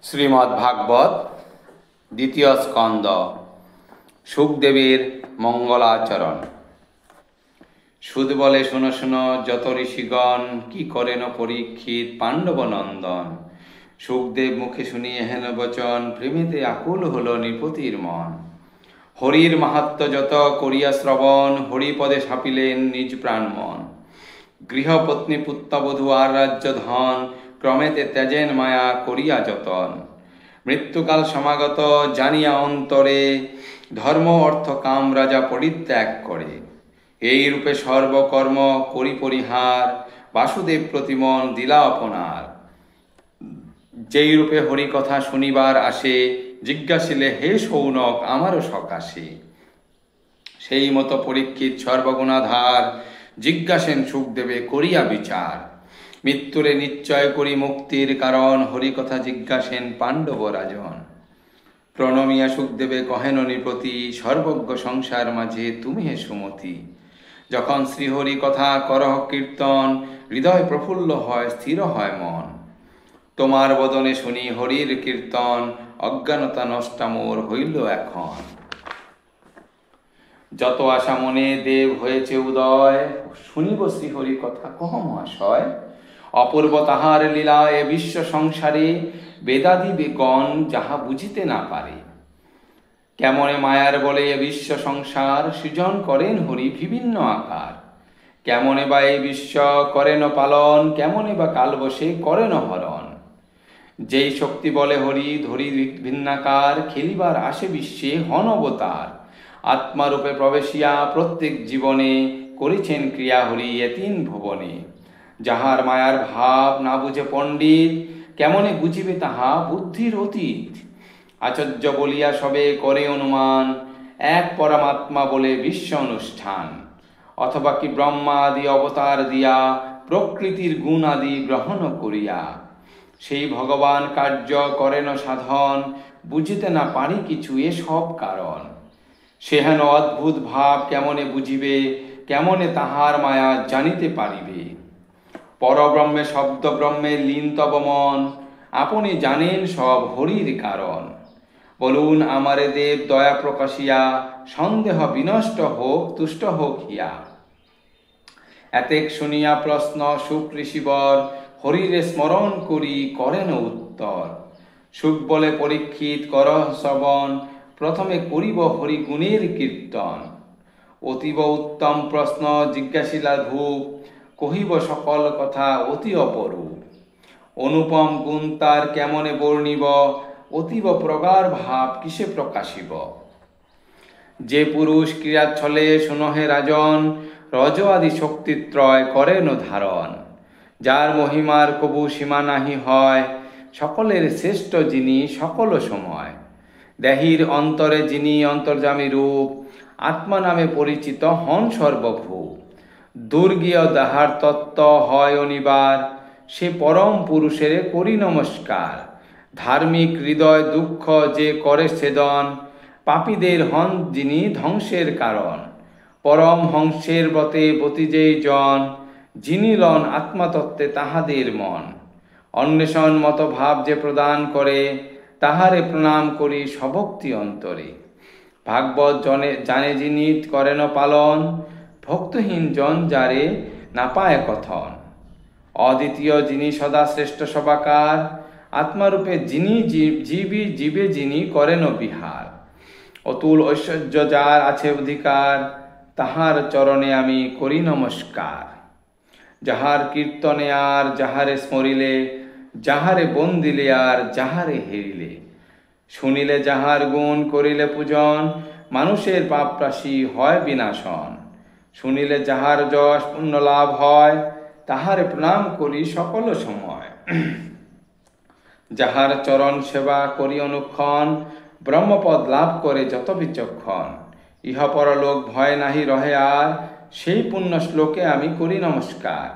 শ্রীমদ্ভাগবত দ্বিতীয় স্কন্দ শুকদেবের মঙ্গলাচরণ। সুদ বলে শুনো শুনো যত ঋষিগণ, কি করেন পরীক্ষিত পাণ্ডব নন্দন। শুকদেব মুখে শুনিয়ে হেন বচন, প্রেমেতে আকুল হল নৃপতির মন। হরির মাহাত্ম্য যত করিয়া শ্রবণ, হরিপদে সাপিলেন নিজ প্রাণ মন। গৃহপত্নী পুত্রবধূ আর রাজ্য ধন, ক্রমেতে ত্যাজেন মায়া করিয়া যতন। মৃত্যুকাল সমাগত জানিয়া অন্তরে, ধর্ম অর্থ কাম রাজা পরিত্যাগ করে। এই রূপে সর্বকর্ম করি পরিহার, বাসুদেব প্রতিমন দিলা আপনার। যেই রূপে হরি কথা শুনিবার আসে, জিজ্ঞাসিলে হে সৌনক আমারও সকাশে। সেই মতো পরীক্ষিত সর্বগুণাধার, জিজ্ঞাসেন শুকদেবে করিয়া বিচার। মৃত্যুরে নিশ্চয় করি মুক্তির কারণ, হরিকথা জিজ্ঞাসেন পাণ্ডব রাজন। প্রণমিয়া শুকদেবে কহেন নৃপতি, সর্বজ্ঞ সংসার মাঝে তুমি হে সুমতি। যখন শ্রীহরি কথা করহ কীর্তন, হৃদয় প্রফুল্ল হয় স্থির হয় মন। তোমার বদনে শুনি হরির কীর্তন, অজ্ঞানতা নষ্টা মোর হইল এখন। যত আশা মনে দেব হয়েছে উদয়, শুনিব শ্রীহরি কথা কহ মহাশয়। অপূর্ব তাহার লীলা এ বিশ্ব সংসারে, বেদাদি গণ যাহা বুঝিতে না পারে। কেমনে মায়ার বলে এ বিশ্ব সংসার, সৃজন করেন হরি বিভিন্ন আকার। কেমনে বা এই বিশ্ব করেন পালন, কেমনে বা কাল বসে করেন হরণ। যেই শক্তি বলে হরি ধরি ভিন্নাকার, খেলিবার আসে বিশ্বে হন অবতার। আত্মারূপে প্রবেশিয়া প্রত্যেক জীবনে, করিছেন ক্রিয়া হরি এ তিন ভুবনে। যাহার মায়ার ভাব না বুঝে পণ্ডিত, কেমনে বুঝিবে তাহা বুদ্ধির অতীত। আচার্য বলিয়া সবে করে অনুমান, এক পরমাত্মা বলে বিশ্ব অনুষ্ঠান। অথবা কি ব্রহ্মা আদি অবতার দিয়া, প্রকৃতির গুণ আদি গ্রহণ করিয়া। সেই ভগবান কার্য করেন সাধন, বুঝিতে না পারি কিছু এ সব কারণ। সেহেন অদ্ভুত ভাব কেমনে বুঝিবে, কেমনে তাহার মায়া জানিতে পারিবে। পরব্রহ্মে শব্দ ব্রহ্মে লীন তব মন, আপনি জানেন সব হরির কারণ। বলুন আমারে দেব দয়া প্রকাশিয়া, সন্দেহ বিনষ্ট হোক তুষ্ট হোক হিয়া। এতেক শুনিয়া প্রশ্ন শুক ঋষিবর, হরিরে স্মরণ করি করেন উত্তর। শুক বলে পরীক্ষিত করহ শ্রবণ, প্রথমে করিব হরি গুণের কীর্তন। অতীব উত্তম প্রশ্ন জিজ্ঞাসিলা ভূপ, কহিব সকল কথা অতি অপরূপ। অনুপম গুণ তার কেমনে বর্ণিব, অতীব প্রগাঢ় ভাব কিসে প্রকাশিব। যে পুরুষ ক্রিয়াচ্ছলে শুনহে রাজন, রজ আদি শক্তিত্রয় করেন ধারণ। যার মহিমার কবু সীমা নাহি হয়, সকলের শ্রেষ্ঠ যিনি সকল সময়। দেহির অন্তরে যিনি অন্তর্যামী রূপ, আত্মা নামে পরিচিত হন সর্বভূ। দুর্গীয় দাহার তত্ত্ব হয় অনিবার, সে পরম পুরুষের করি নমস্কার। ধার্মিক হৃদয় দুঃখ যে করে ছেদন, পাপীদের হন যিনি ধ্বংসের কারণ। পরম হংসের ব্রতে বতি যেই জন, যিনি লন আত্মাতত্ত্বে তাহাদের মন। অন্বেষণ মত ভাব যে প্রদান করে, তাহারে প্রণাম করি সভক্তি অন্তরে। ভাগবত জানে যিনি করেন পালন, ভক্তহীন জন যারে না পায় কথন। অদ্বিতীয় যিনি সদা শ্রেষ্ঠ সবাকার, আত্মারূপে যিনি জীবে যিনি করেন বিহার। অতুল ঐশ্বর্য যার আছে অধিকার, তাহার চরণে আমি করি নমস্কার। যাহার কীর্তনে আর যাহারে স্মরিলে, যাহারে বন্দিলে আর যাহারে হেরিলে। শুনিলে যাহার গুণ করিলে পূজন, মানুষের পাপরাশি হয় বিনাশন। শুনিলে যাহার যশ পুণ্য লাভ হয়, তাহারে প্রণাম করি সকল সময়। যাহার চরণ সেবা করি অনুক্ষণ, ব্রহ্মপদ লাভ করে যত বিচক্ষণ। ইহ পরলোক ভয় নাহি রহে আর, সেই পুণ্য শ্লোকে আমি করি নমস্কার।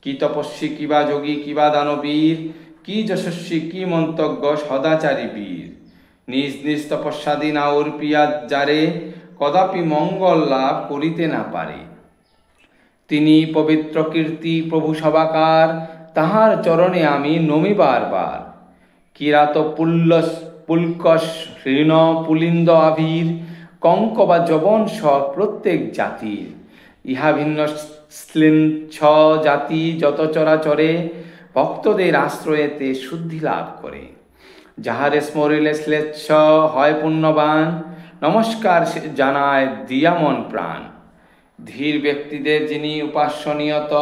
কি তপস্বী কিবা যোগী কিবা দানবীর, কি যশস্বী কি মন্তজ্ঞ সদাচারী বীর। নিজ নিজ তপস্যাদি না অর্পিয়া যারে, কদাপি মঙ্গল লাভ করিতে না পারে। তিনি পবিত্র কীর্তি প্রভু সবাকার, তাহার চরণে আমি নমি বারবার। কিরাত পুলকস ঋণ পুলিন্দ আবির কঙ্ক বা যবন স প্রত্যেক জাতির, ইহা ভিন্ন শ্লিঞ্ছ জাতি যত চরাচরে ভক্তদের আশ্রয়েতে শুদ্ধি লাভ করে। যাহারে স্মরিলে শ্লেচ্ছ হয় পুণ্যবান, নমস্কার জানায় দিয়া মন প্রাণ। ধীর ব্যক্তিদের যিনি উপাস্যনিয়ত,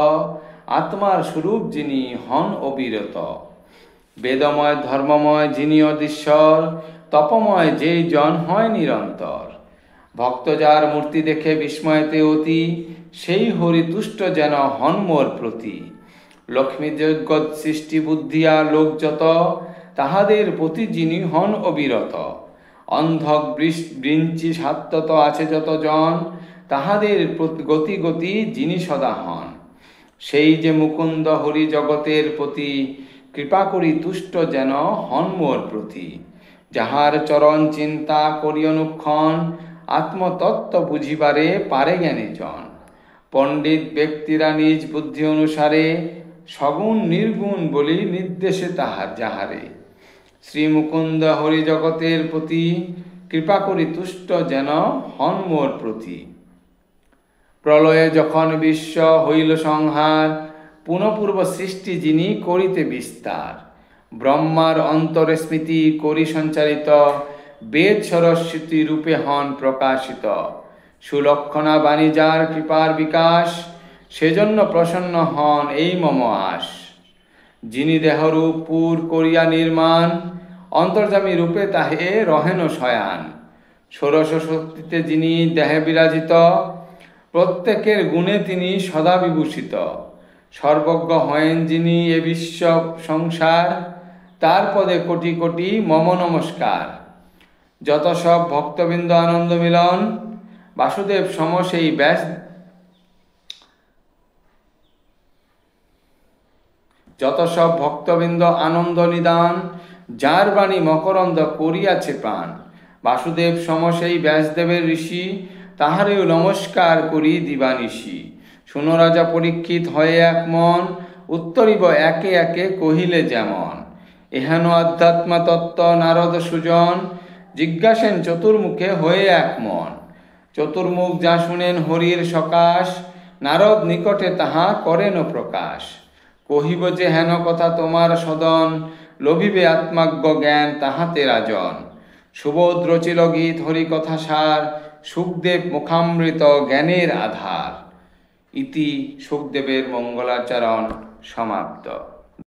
আত্মার স্বরূপ যিনি হন অবিরত। বেদময় ধর্মময় যিনি অধীশ্বর, তপময় যেই জন হয় নিরন্তর। ভক্ত যার মূর্তি দেখে বিস্ময়তে অতি, সেই হরি তুষ্ট যেন হন মোর প্রতি। লক্ষ্মী জগৎ সৃষ্টি বুদ্ধিয়া লোক যত, তাহাদের প্রতি যিনি হন অবিরত। অন্ধক বৃঞ্চি সাত্যত আছে যত জন, তাহাদের গতি গতি যিনি সদা হন। সেই যে মুকুন্দ হরি জগতের প্রতি, কৃপা করি তুষ্ট যেন হন মোর প্রতি। যাহার চরণ চিন্তা করি অনুক্ষণ, আত্মতত্ত্ব বুঝিবারে পারে জ্ঞানী জন। পণ্ডিত ব্যক্তিরা নিজ বুদ্ধি অনুসারে, সগুণ নির্গুণ বলি নির্দেশে তাহার যাহারে। শ্রী মুকুন্দ হরি জগতের প্রতি, কৃপা করি তুষ্ট যেন হন মোর প্রতি। প্রলয়ে যখন বিশ্ব হইল সংহার, পুনঃপূর্ব সৃষ্টি যিনি করিতে বিস্তার। ব্রহ্মার অন্তরে স্মৃতি করি সঞ্চারিত, বেদ সরস্বতী রূপে হন প্রকাশিত। সুলক্ষণা বাণী যার কৃপার বিকাশ, সেজন্য প্রসন্ন হন এই মম আশ। যিনি দেহরূপ পুর করিয়া নির্মাণ, অন্তর্যামী রূপে তাহে রহেন শয়ান। ষোড়শ শক্তিতে যিনি দেহে বিরাজিত, প্রত্যেকের গুণে তিনি সদা বিভূষিত। সর্বজ্ঞ হয়েন যিনি এ বিশ্ব সংসার, তার পদে কোটি কোটি মম নমস্কার। যত সব ভক্তবৃন্দ আনন্দ মিলন, বাসুদেব সম সেই ব্যাস। যত সব ভক্তবৃন্দ আনন্দ নিদান, যার বাণী মকরন্দ করিয়াছে প্রাণ। বাসুদেব সম সেই ব্যাসদেবের ঋষি, তাহারেও নমস্কার করি দিবানিশি। শুনো রাজা পরীক্ষিত হয়ে এক মন, উত্তরিব একে একে কহিলে যেমন। এহেন আধ্যাত্মা তত্ত্ব নারদ সুজন, জিজ্ঞাসেন চতুর্মুখে হয়ে এক মন। চতুর্মুখ যা শুনেন হরির সকাশ, নারদ নিকটে তাহা করেন প্রকাশ। কহিব যে হেন কথা তোমার সদন, লভিবে আত্মাজ্ঞ জ্ঞান তাহাতে রাজন। সুবোধ রচিল গীত হরি কথা সার, সুখদেব মুখামৃত জ্ঞানের আধার। ইতি সুখদেবের মঙ্গলাচরণ সমাপ্ত।